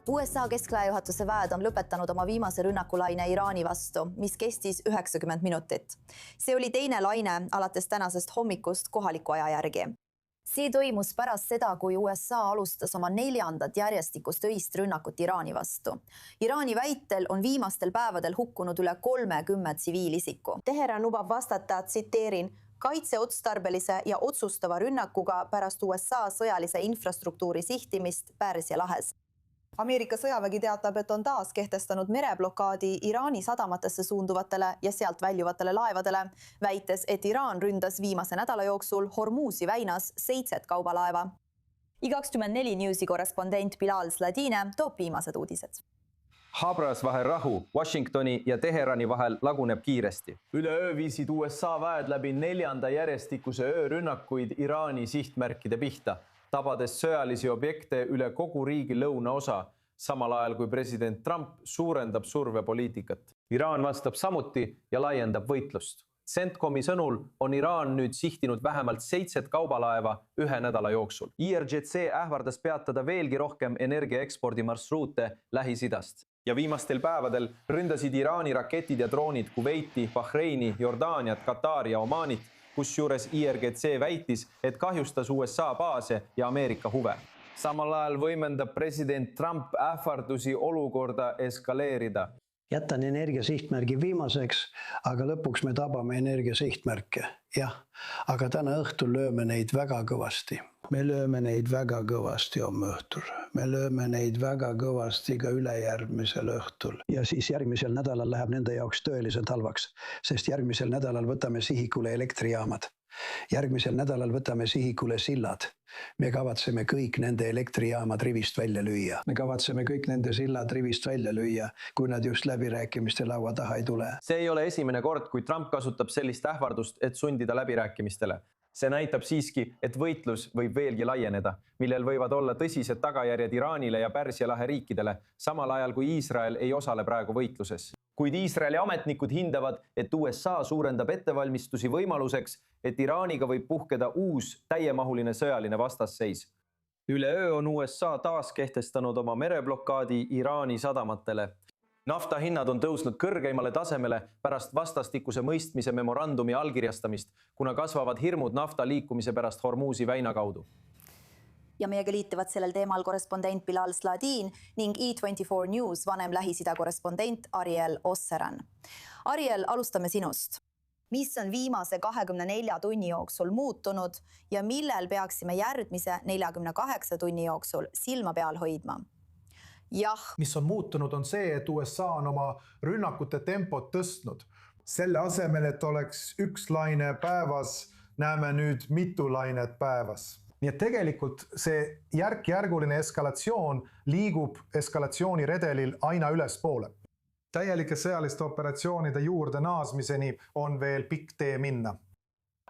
USA keskväejuhatuse väed on lõpetanud oma viimase rünnakulaine Iraani vastu, mis kestis 90 minutit. See oli teine laine alates tänasest hommikust kohaliku aja järgi. See toimus pärast seda, kui USA alustas oma 4. järjestikust öist rünnakut Iraani vastu. Iraani väitel on viimastel päevadel hukkunud üle 30 tsiviilisiku. Teheran lubab vastata, tsiteerin, kaitseotstarbelise ja otsustava rünnakuga pärast USA sõjalise infrastruktuuri sihtimist Pärsia lahes. Ameerika sõjavägi teatab, et on taas kehtestanud mereblokaadi Iraani sadamatesse suunduvatele ja sealt väljuvatele laevadele, väites, et Iraan ründas viimase nädala jooksul Hormuzi väinas 7 kaubalaeva. I24 Newsi korrespondent Bilal Sladine toob viimased uudised. Habras vahel rahu, Washingtoni ja Teherani vahel laguneb kiiresti. Üleöö viisid USA väed läbi 4. järjestikuse öörünnakuid Iraani sihtmärkide pihta, tabades sõjalisi objekte üle kogu riigi lõunaosa, samal ajal kui president Trump suurendab survepoliitikat. Iraan vastab samuti ja laiendab võitlust. CENTCOMi sõnul on Iraan nüüd sihtinud vähemalt 7 kaubalaeva 1 nädala jooksul. IRGC ähvardas peatada veelgi rohkem energiaekspordi marsruute Lähis-Idast. Ja viimastel päevadel ründasid Iraani raketid ja droonid Kuveiti, Bahreini, Jordaaniat, Katari ja Omanit, kusjuures IRGC väitis, et kahjustas USA baase ja Ameerika huve. Samal ajal võimendab president Trump ähvardusi olukorda eskaleerida. Jätan energia sihtmärgi viimaseks, aga lõpuks me tabame energia sihtmärke. Jah, aga täna õhtul lööme neid väga kõvasti. Me lööme neid väga kõvasti homme õhtul. Me lööme neid väga kõvasti ka ülejärgmisel õhtul. Ja siis järgmisel nädalal läheb nende jaoks tõeliselt halvaks, sest järgmisel nädalal võtame sihikule elektrijaamad. Järgmisel nädalal võtame sihikule sillad. Me kavatseme kõik nende elektrijaamad rivist välja lüüa. Me kavatseme kõik nende sillad rivist välja lüüa, kui nad just läbirääkimiste laua taha ei tule. See ei ole esimene kord, kui Trump kasutab sellist ähvardust, et sundida läbirääkimistele. See näitab siiski, et võitlus võib veelgi laieneda, millel võivad olla tõsised tagajärjed Iraanile ja Pärsia lahe riikidele, samal ajal kui Iisrael ei osale praegu võitluses. Kuid Iisraeli ametnikud hindavad, et USA suurendab ettevalmistusi võimaluseks, et Iraaniga võib puhkeda uus täiemahuline sõjaline vastasseis. Üleöö on USA taas kehtestanud oma mereblokaadi Iraani sadamatele. Nafta hinnad on tõusnud kõrgeimale tasemele pärast vastastikuse mõistmise memorandumi allkirjastamist, kuna kasvavad hirmud nafta liikumise pärast Hormuzi väina kaudu. Ja meiega liituvad sellel teemal korrespondent Bilal Sladin ning I24 News vanem Lähis-Ida korrespondent Ariel Osseran. Ariel, alustame sinust. Mis on viimase 24 tunni jooksul muutunud ja millel peaksime järgmise 48 tunni jooksul silma peal hoidma? Jah. Mis on muutunud on see, et USA on oma rünnakute tempot tõstnud. Selle asemel, et oleks 1 laine päevas, näeme nüüd mitu lainet päevas. Nii et tegelikult see järk-järguline eskalatsioon liigub eskalatsiooni redelil aina ülespoole. Täielike sõjaliste operatsioonide juurde naasmiseni on veel pikk tee minna.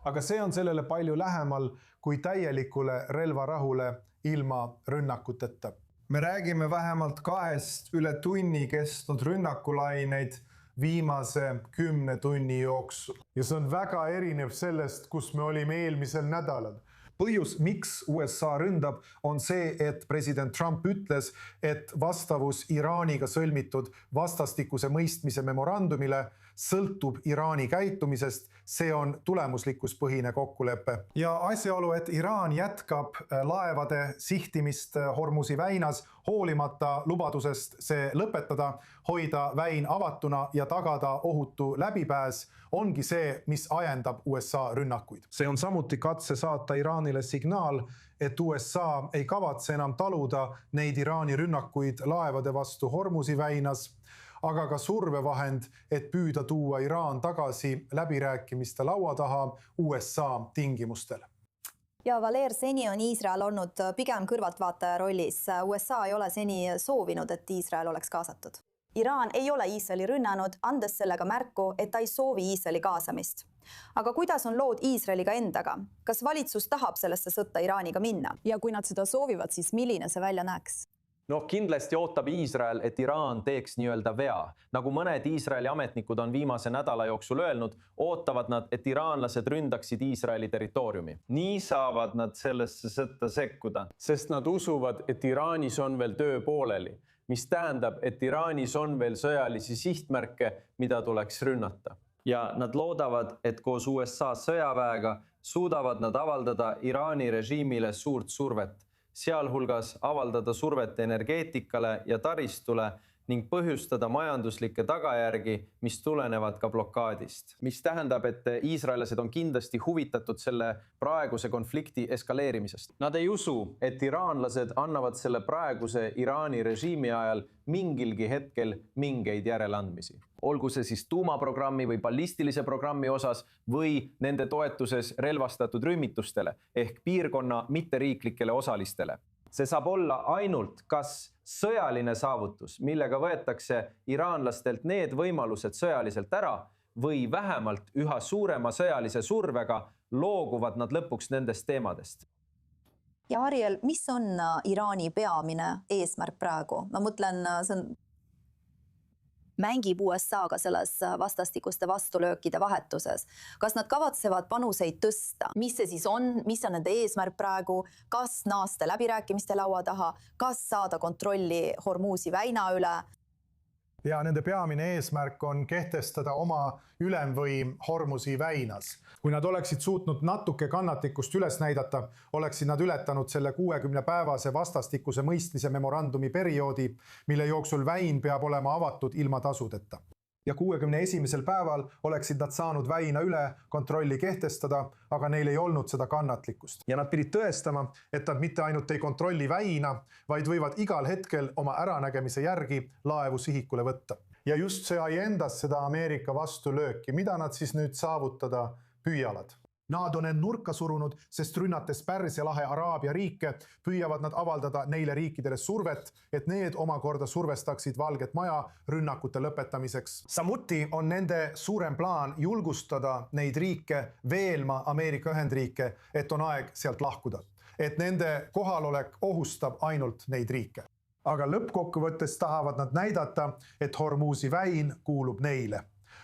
Aga see on sellele palju lähemal kui täielikule relvarahule ilma rünnakuteta. Me räägime vähemalt 2 üle tunni kestnud rünnakulaineid viimase 10 tunni jooksul. Ja see on väga erinev sellest, kus me olime eelmisel nädalal. Põhjus, miks USA ründab, on see, et president Trump ütles, et vastavus Iraaniga sõlmitud vastastikuse mõistmise memorandumile sõltub Iraani käitumisest, see on tulemuslikkuspõhine kokkulepe. Ja asjaolu, et Iraan jätkab laevade sihtimist Hormuzi väinas, hoolimata lubadusest see lõpetada, hoida väin avatuna ja tagada ohutu läbipääs, ongi see, mis ajendab USA rünnakuid. See on samuti katse saata Iraanile signaal, et USA ei kavatse enam taluda neid Iraani rünnakuid laevade vastu Hormuzi väinas, aga ka survevahend, et püüda tuua Iraan tagasi läbirääkimiste laua taha USA tingimustel. Ja Valer, seni on Iisrael olnud pigem kõrvaltvaataja rollis. USA ei ole seni soovinud, et Iisrael oleks kaasatud. Iraan ei ole Iisraeli rünnanud, andes sellega märku, et ta ei soovi Iisraeli kaasamist. Aga kuidas on lood Iisraeliga endaga? Kas valitsus tahab sellesse sõtta Iraaniga minna? Ja kui nad seda soovivad, siis milline see välja näeks? Kindlasti ootab Iisrael, et Iraan teeks nii-öelda vea. Nagu mõned Iisraeli ametnikud on viimase nädala jooksul öelnud, ootavad nad, et iraanlased ründaksid Iisraeli territooriumi. Nii saavad nad sellesse sõtta sekkuda, sest nad usuvad, et Iraanis on veel töö pooleli. mis tähendab, et Iraanis on veel sõjalisi sihtmärke, mida tuleks rünnata. Ja nad loodavad, et koos USA sõjaväega suudavad nad avaldada Iraani režiimile suurt survet, sealhulgas avaldada survet energeetikale ja taristule ning põhjustada majanduslikke tagajärgi, mis tulenevad ka blokaadist. Mis tähendab, et iisraelased on kindlasti huvitatud selle praeguse konflikti eskaleerimisest. Nad ei usu, et iraanlased annavad selle praeguse Iraani režiimi ajal mingilgi hetkel mingeid järeleandmisi. Olgu see siis tuumaprogrammi või ballistilise programmi osas või nende toetuses relvastatud rühmitustele ehk piirkonna mitteriiklikele osalistele. See saab olla ainult kas sõjaline saavutus, millega võetakse iraanlastelt need võimalused sõjaliselt ära või vähemalt üha suurema sõjalise survega looguvad nad lõpuks nendest teemadest. Ja Ariel, mis on Iraani peamine eesmärk praegu? Ma mõtlen, see on mängib USA-ga selles vastastikuste vastulöökide vahetuses. Kas nad kavatsevad panuseid tõsta? Mis see siis on? Mis on nende eesmärk praegu? Kas naasta läbirääkimiste laua taha? Kas saada kontrolli Hormuzi väina üle? Ja nende peamine eesmärk on kehtestada oma ülemvõim Hormuzi väinas. Kui nad oleksid suutnud natuke kannatlikkust üles näidata, oleksid nad ületanud selle 60-päevase vastastikuse mõistmise memorandumi perioodi, mille jooksul väin peab olema avatud ilma tasudeta. Ja 61. päeval oleksid nad saanud väina üle kontrolli kehtestada, aga neil ei olnud seda kannatlikkust. Ja nad pidid tõestama, et nad mitte ainult ei kontrolli väina, vaid võivad igal hetkel oma äranägemise järgi laevu sihikule võtta. Ja just see ai endas seda Ameerika vastulööki, mida nad siis nüüd saavutada püüavad. Nad on end nurka surunud, sest rünnates Pärsia lahe Araabia riike püüavad nad avaldada neile riikidele survet, et need omakorda survestaksid Valget Maja rünnakute lõpetamiseks. Samuti on nende suurem plaan julgustada neid riike veelma Ameerika Ühendriike, et on aeg sealt lahkuda. Et nende kohalolek ohustab ainult neid riike. Aga lõppkokkuvõttes tahavad nad näidata, et Hormuzi väin kuulub neile.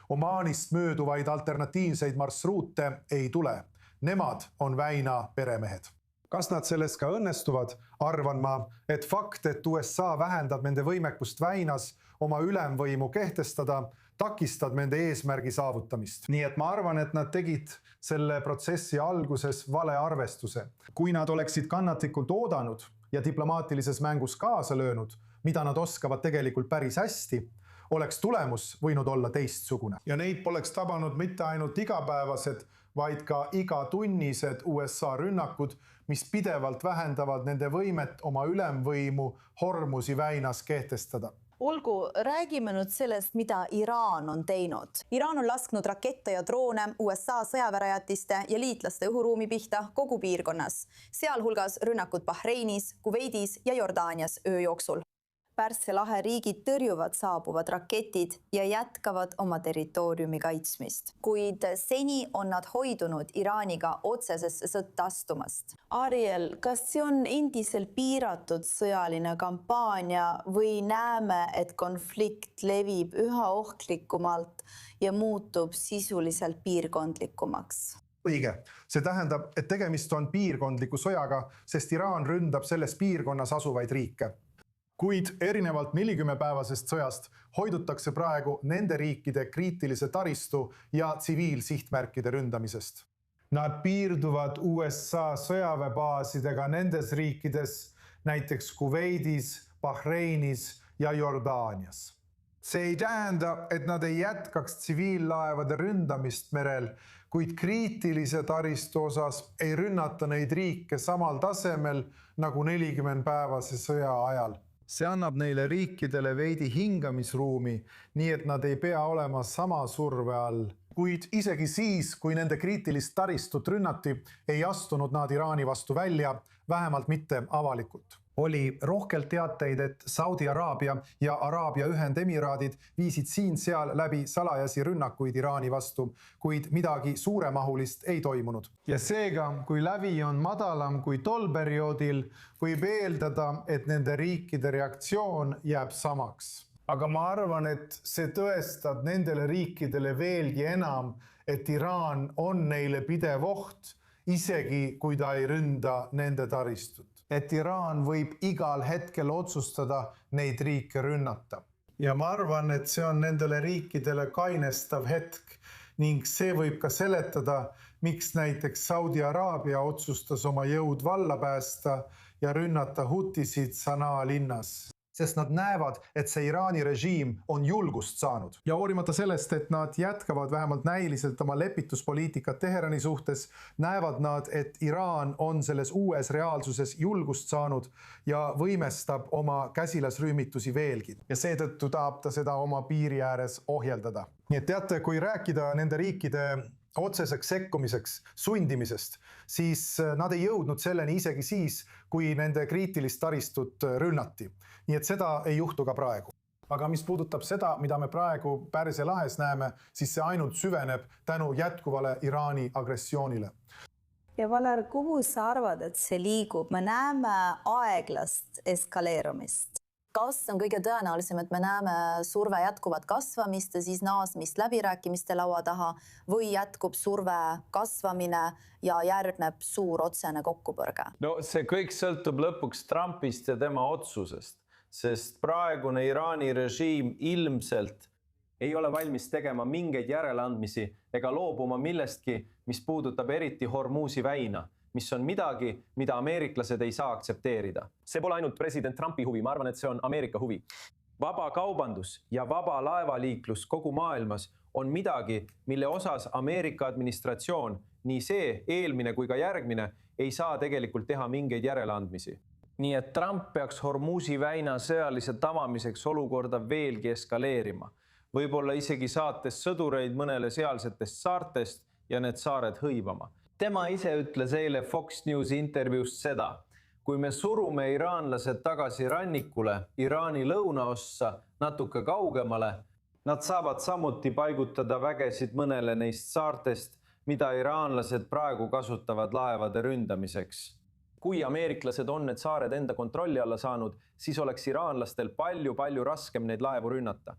Omaanist mööduvaid alternatiivseid marsruute ei tule. Nemad on väina peremehed. Kas nad selles ka õnnestuvad? Arvan ma, et fakt, et USA vähendab nende võimekust väinas oma ülemvõimu kehtestada, takistab nende eesmärgi saavutamist. Nii et ma arvan, et nad tegid selle protsessi alguses vale arvestuse. Kui nad oleksid kannatlikult oodanud ja diplomaatilises mängus kaasa löönud, mida nad oskavad tegelikult päris hästi, oleks tulemus võinud olla teistsugune. Ja neid poleks tabanud mitte ainult igapäevased, vaid ka igatunnised USA rünnakud, mis pidevalt vähendavad nende võimet oma ülemvõimu Hormuzi väinas kehtestada. Olgu, räägime nüüd sellest, mida Iraan on teinud. Iraan on lasknud rakette ja droone USA sõjaväerajatiste ja liitlaste õhuruumi pihta kogu piirkonnas, sealhulgas rünnakud Bahreinis, Kuveidis ja Jordaanias öö jooksul. Pärsia lahe riigid tõrjuvad saabuvad raketid ja jätkavad oma territooriumi kaitsmist. Kuid seni on nad hoidunud Iraaniga otsesesse sõtta astumast. Ariel, kas see on endiselt piiratud sõjaline kampaania või näeme, et konflikt levib üha ohtlikumalt ja muutub sisuliselt piirkondlikumaks? Õige. See tähendab, et tegemist on piirkondliku sõjaga, sest Iraan ründab selles piirkonnas asuvaid riike. Kuid erinevalt 40-päevasest sõjast hoidutakse praegu nende riikide kriitilise taristu ja tsiviilsihtmärkide ründamisest. Nad piirduvad USA sõjaväebaasidega nendes riikides, näiteks Kuveidis, Bahreinis ja Jordaanias. See ei tähenda, et nad ei jätkaks tsiviillaevade ründamist merel, kuid kriitilise taristu osas ei rünnata neid riike samal tasemel nagu 40-päevase sõja ajal. See annab neile riikidele veidi hingamisruumi, nii et nad ei pea olema sama surve all. Kuid isegi siis, kui nende kriitilist taristut rünnati, ei astunud nad Iraani vastu välja, vähemalt mitte avalikult. Oli rohkelt teateid, et Saudi Araabia ja Araabia Ühendemiraadid viisid siin-seal läbi salajasi rünnakuid Iraani vastu, kuid midagi suuremahulist ei toimunud. Ja seega, kui lävi on madalam kui tol perioodil, võib eeldada, et nende riikide reaktsioon jääb samaks. Aga ma arvan, et see tõestab nendele riikidele veelgi enam, et Iraan on neile pidev oht, isegi kui ta ei ründa nende taristut. et Iraan võib igal hetkel otsustada neid riike rünnata. Ja ma arvan, et see on nendele riikidele kainestav hetk ning see võib ka seletada, miks näiteks Saudi Araabia otsustas oma jõud valla päästa ja rünnata Hutisid Sanaa linnas. Sest nad näevad, et see Iraani režiim on julgust saanud. Ja hoolimata sellest, et nad jätkavad vähemalt näiliselt oma lepituspoliitikat Teherani suhtes, näevad nad, et Iraan on selles uues reaalsuses julgust saanud ja võimestab oma käsilasrühmitusi veelgi. Ja seetõttu tahab ta seda oma piiri ääres ohjeldada. Nii et teate, kui rääkida nende riikide otseseks sekkumiseks, sundimisest, siis nad ei jõudnud selleni isegi siis, kui nende kriitilist taristut rünnati. Nii et seda ei juhtu ka praegu. Aga mis puudutab seda, mida me praegu Pärsia lahes näeme, siis see ainult süveneb tänu jätkuvale Iraani agressioonile. Ja Valer, kuhu sa arvad, et see liigub? Me näeme aeglast eskaleerumist. Kas on kõige tõenäolisem, et me näeme surve jätkuvat kasvamist ja siis naasmist läbirääkimiste laua taha või jätkub surve kasvamine ja järgneb suur otsene kokkupõrge? No see kõik sõltub lõpuks Trumpist ja tema otsusest, sest praegune Iraani režiim ilmselt ei ole valmis tegema mingeid järeleandmisi ega loobuma millestki, mis puudutab eriti Hormuzi väina, mis on midagi, mida ameeriklased ei saa aktsepteerida. See pole ainult president Trumpi huvi, ma arvan, et see on Ameerika huvi. Vaba kaubandus ja vaba laevaliiklus kogu maailmas on midagi, mille osas Ameerika administratsioon, nii see, eelmine kui ka järgmine, ei saa tegelikult teha mingeid järeleandmisi. Nii et Trump peaks Hormuzi väina sõjalise tavamiseks olukorda veelgi eskaleerima. Võib-olla isegi saates sõdureid mõnele sealsetest saartest ja need saared hõivama. Tema ise ütles eile Fox News intervjuust seda, kui me surume iraanlased tagasi rannikule, Iraani lõunaossa, natuke kaugemale, nad saavad samuti paigutada vägesid mõnele neist saartest, mida iraanlased praegu kasutavad laevade ründamiseks. Kui ameeriklased on need saared enda kontrolli alla saanud, siis oleks iraanlastel palju raskem neid laevu rünnata.